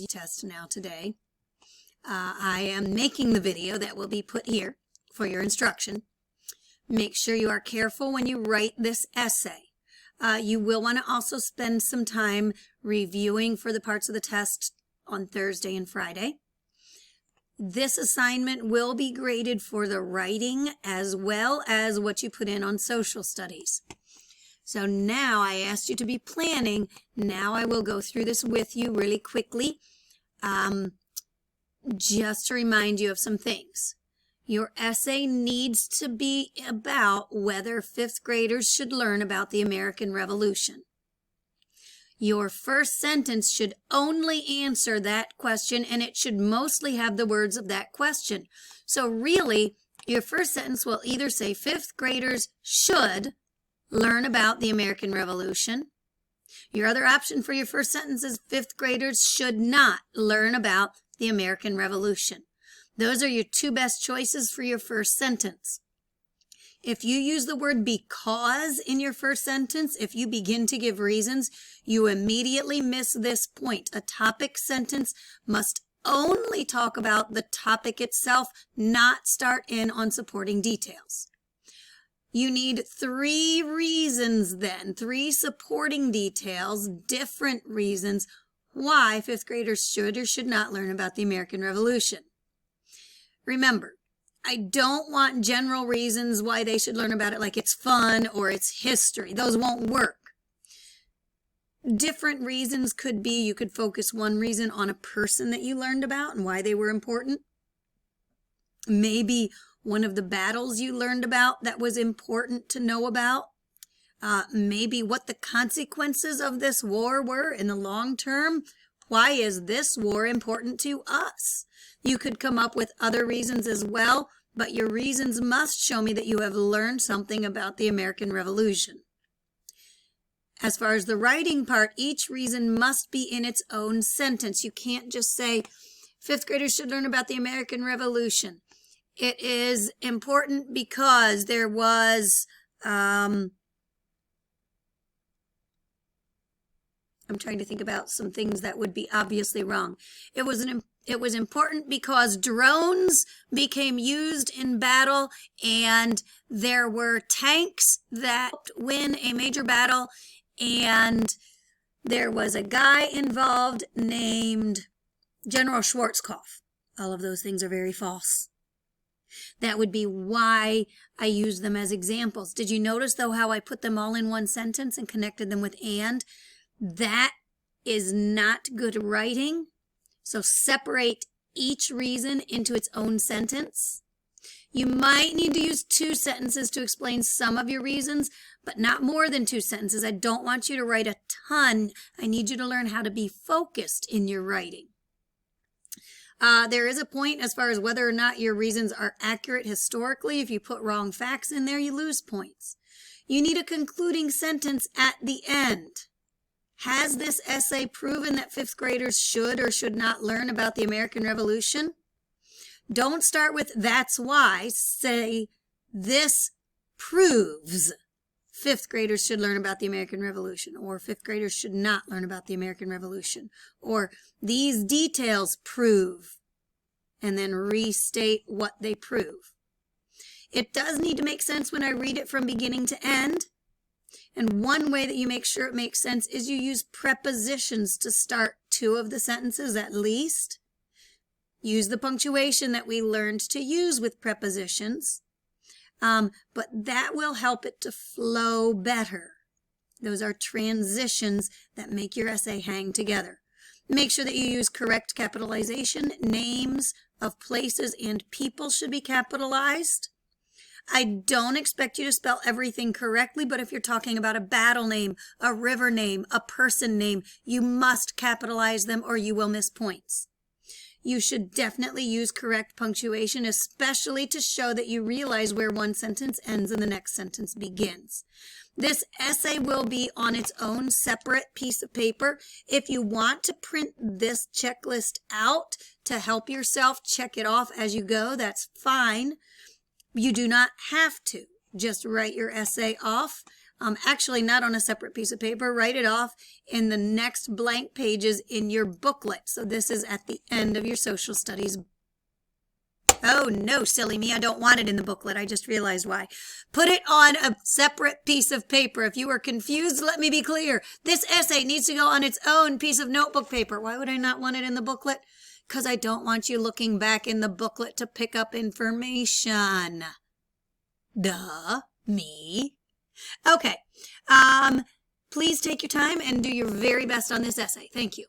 test now today. I am making the video that will be put here for your instruction. Make sure you are careful when you write this essay. You will want to also spend some time reviewing for the parts of the test on Thursday and Friday. This assignment will be graded for the writing as well as what you put in on social studies. So now I asked you to be planning. Now I will go through this with you really quickly, just to remind you of some things. Your essay needs to be about whether fifth graders should learn about the American Revolution. Your first sentence should only answer that question, and it should mostly have the words of that question. So really, your first sentence will either say fifth graders should learn about the American Revolution. Your other option for your first sentence is fifth graders should not learn about the American Revolution. Those are your two best choices for your first sentence. If you use the word because in your first sentence, if you begin to give reasons, you immediately miss this point. A topic sentence must only talk about the topic itself, not start in on supporting details. You need 3 reasons then, 3 supporting details, different reasons why fifth graders should or should not learn about the American Revolution. Remember, I don't want general reasons why they should learn about it, like it's fun or it's history. Those won't work. Different reasons could be you could focus one reason on a person that you learned about and why they were important. Maybe one of the battles you learned about that was important to know about. Maybe what the consequences of this war were in the long term. Why is this war important to us? You could come up with other reasons as well, but your reasons must show me that you have learned something about the American Revolution. As far as the writing part, each reason must be in its own sentence. You can't just say, fifth graders should learn about the American Revolution. It is important because there was, I'm trying to think about some things that would be obviously wrong. It was important because drones became used in battle and there were tanks that helped win a major battle, and there was a guy involved named General Schwarzkopf. All of those things are very false. That would be why I use them as examples. Did you notice, though, how I put them all in one sentence and connected them with and? That is not good writing. So separate each reason into its own sentence. You might need to use 2 sentences to explain some of your reasons, but not more than 2 sentences. I don't want you to write a ton. I need you to learn how to be focused in your writing. There is a point as far as whether or not your reasons are accurate historically. If you put wrong facts in there, you lose points. You need a concluding sentence at the end. Has this essay proven that fifth graders should or should not learn about the American Revolution? Don't start with that's why. Say, this proves fifth graders should learn about the American Revolution, or fifth graders should not learn about the American Revolution, or these details prove, and then restate what they prove. It does need to make sense when I read it from beginning to end. And one way that you make sure it makes sense is you use prepositions to start 2 of the sentences at least. Use the punctuation that we learned to use with prepositions. But that will help it to flow better. Those are transitions that make your essay hang together. Make sure that you use correct capitalization. Names of places and people should be capitalized. I don't expect you to spell everything correctly, but if you're talking about a battle name, a river name, a person name, you must capitalize them or you will miss points. You should definitely use correct punctuation, especially to show that you realize where one sentence ends and the next sentence begins. This essay will be on its own separate piece of paper. If you want to print this checklist out to help yourself check it off as you go, that's fine. You do not have to. Just write your essay off. Actually, not on a separate piece of paper. Write it off in the next blank pages in your booklet. So this is at the end of your social studies. Oh, no, silly me. I don't want it in the booklet. I just realized why. Put it on a separate piece of paper. If you were confused, let me be clear. This essay needs to go on its own piece of notebook paper. Why would I not want it in the booklet? Because I don't want you looking back in the booklet to pick up information. Duh, me. Okay. Please take your time and do your very best on this essay. Thank you.